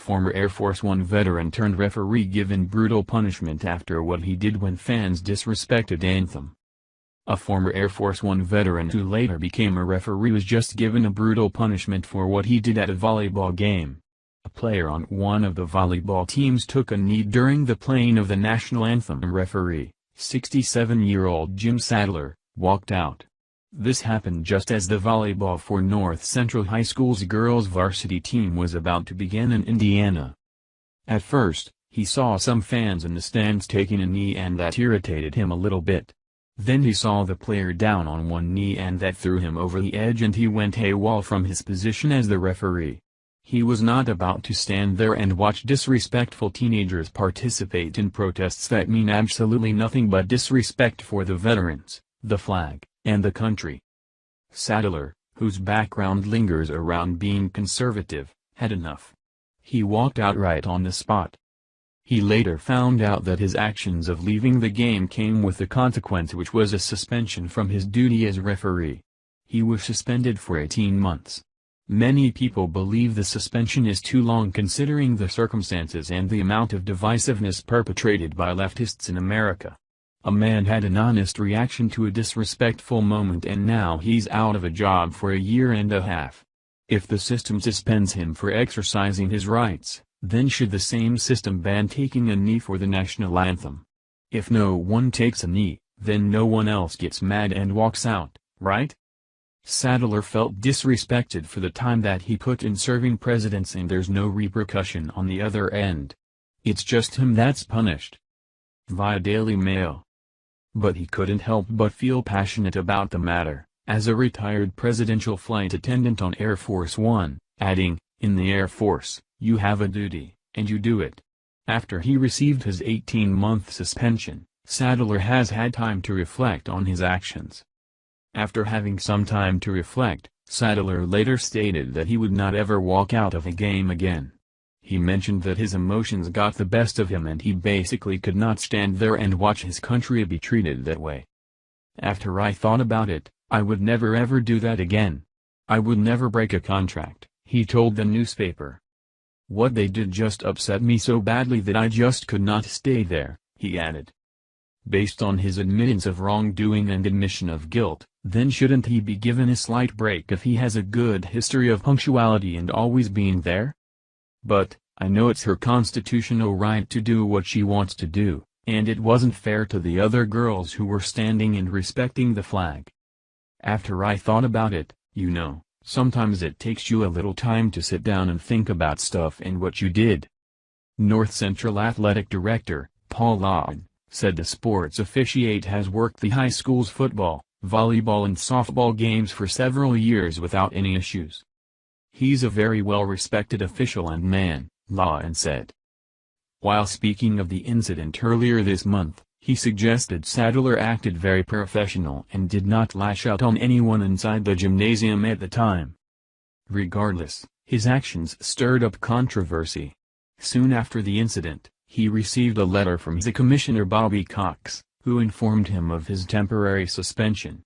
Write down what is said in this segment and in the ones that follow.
former Air Force One veteran turned referee given brutal punishment after what he did when fans disrespected anthem. A former Air Force One veteran who later became a referee was just given a brutal punishment for what he did at a volleyball game. A player on one of the volleyball teams took a knee during the playing of the national anthem. Referee, 67-year-old Jim Sadler, walked out. This happened just as the volleyball for North Central High School's girls' varsity team was about to begin in Indiana. At first, he saw some fans in the stands taking a knee and that irritated him a little bit. Then he saw the player down on one knee and that threw him over the edge and he went AWOL from his position as the referee. He was not about to stand there and watch disrespectful teenagers participate in protests that mean absolutely nothing but disrespect for the veterans, the flag, and the country. Sadler, whose background lingers around being conservative, had enough. He walked out right on the spot. He later found out that his actions of leaving the game came with a consequence, which was a suspension from his duty as referee. He was suspended for 18 months. Many people believe the suspension is too long considering the circumstances and the amount of divisiveness perpetrated by leftists in America. A man had an honest reaction to a disrespectful moment and now he's out of a job for a year and a half. If the system suspends him for exercising his rights, then should the same system ban taking a knee for the national anthem? If no one takes a knee, then no one else gets mad and walks out, right? Sadler felt disrespected for the time that he put in serving presidents and there's no repercussion on the other end. It's just him that's punished. Via Daily Mail. But he couldn't help but feel passionate about the matter, as a retired presidential flight attendant on Air Force One, adding, "In the Air Force, you have a duty, and you do it." After he received his 18-month suspension, Sadler has had time to reflect on his actions. After having some time to reflect, Sadler later stated that he would not ever walk out of a game again. He mentioned that his emotions got the best of him and he basically could not stand there and watch his country be treated that way. "After I thought about it, I would never ever do that again. I would never break a contract," he told the newspaper. "What they did just upset me so badly that I just could not stay there," he added. Based on his admittance of wrongdoing and admission of guilt, then shouldn't he be given a slight break if he has a good history of punctuality and always being there? But, I know it's her constitutional right to do what she wants to do, and it wasn't fair to the other girls who were standing and respecting the flag. After I thought about it, you know, sometimes it takes you a little time to sit down and think about stuff and what you did." North Central Athletic Director, Paul Lawton, said the sports officiate has worked the high school's football, volleyball and softball games for several years without any issues. "He's a very well-respected official and man," Lawton said. While speaking of the incident earlier this month, he suggested Sadler acted very professional and did not lash out on anyone inside the gymnasium at the time. Regardless, his actions stirred up controversy. Soon after the incident, he received a letter from the commissioner Bobby Cox, who informed him of his temporary suspension.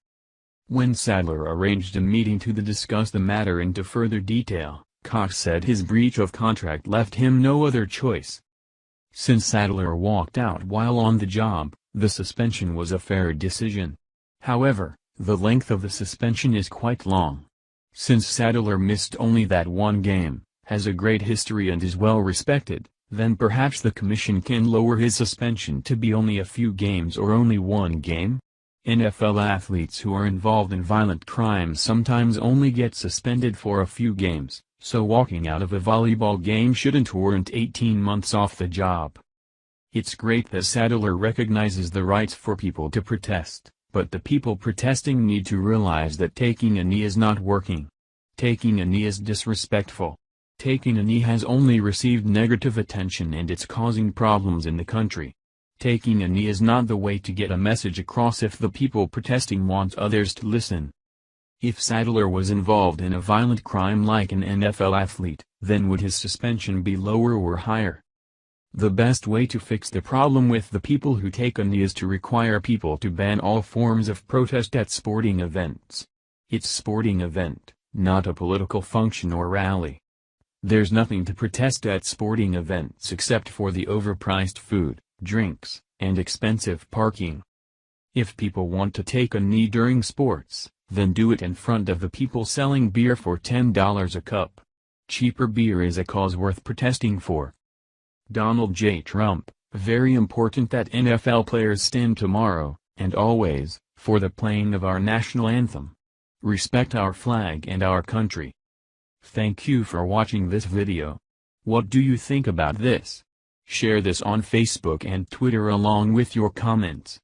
When Sadler arranged a meeting to discuss the matter into further detail, Cox said his breach of contract left him no other choice. Since Sadler walked out while on the job, the suspension was a fair decision. However, the length of the suspension is quite long. Since Sadler missed only that one game, has a great history and is well respected, then perhaps the commission can lower his suspension to be only a few games or only one game. NFL athletes who are involved in violent crimes sometimes only get suspended for a few games, so walking out of a volleyball game shouldn't warrant 18 months off the job. It's great that Sadler recognizes the rights for people to protest, but the people protesting need to realize that taking a knee is not working. Taking a knee is disrespectful. Taking a knee has only received negative attention and it's causing problems in the country. Taking a knee is not the way to get a message across if the people protesting want others to listen. If Sadler was involved in a violent crime like an NFL athlete, then would his suspension be lower or higher? The best way to fix the problem with the people who take a knee is to require people to ban all forms of protest at sporting events. It's a sporting event, not a political function or rally. There's nothing to protest at sporting events except for the overpriced food, drinks, and expensive parking. If people want to take a knee during sports, then do it in front of the people selling beer for $10 a cup. Cheaper beer is a cause worth protesting for. Donald J. Trump: very important that NFL players stand tomorrow, and always, for the playing of our national anthem. Respect our flag and our country. Thank you for watching this video. What do you think about this? Share this on Facebook and Twitter along with your comments.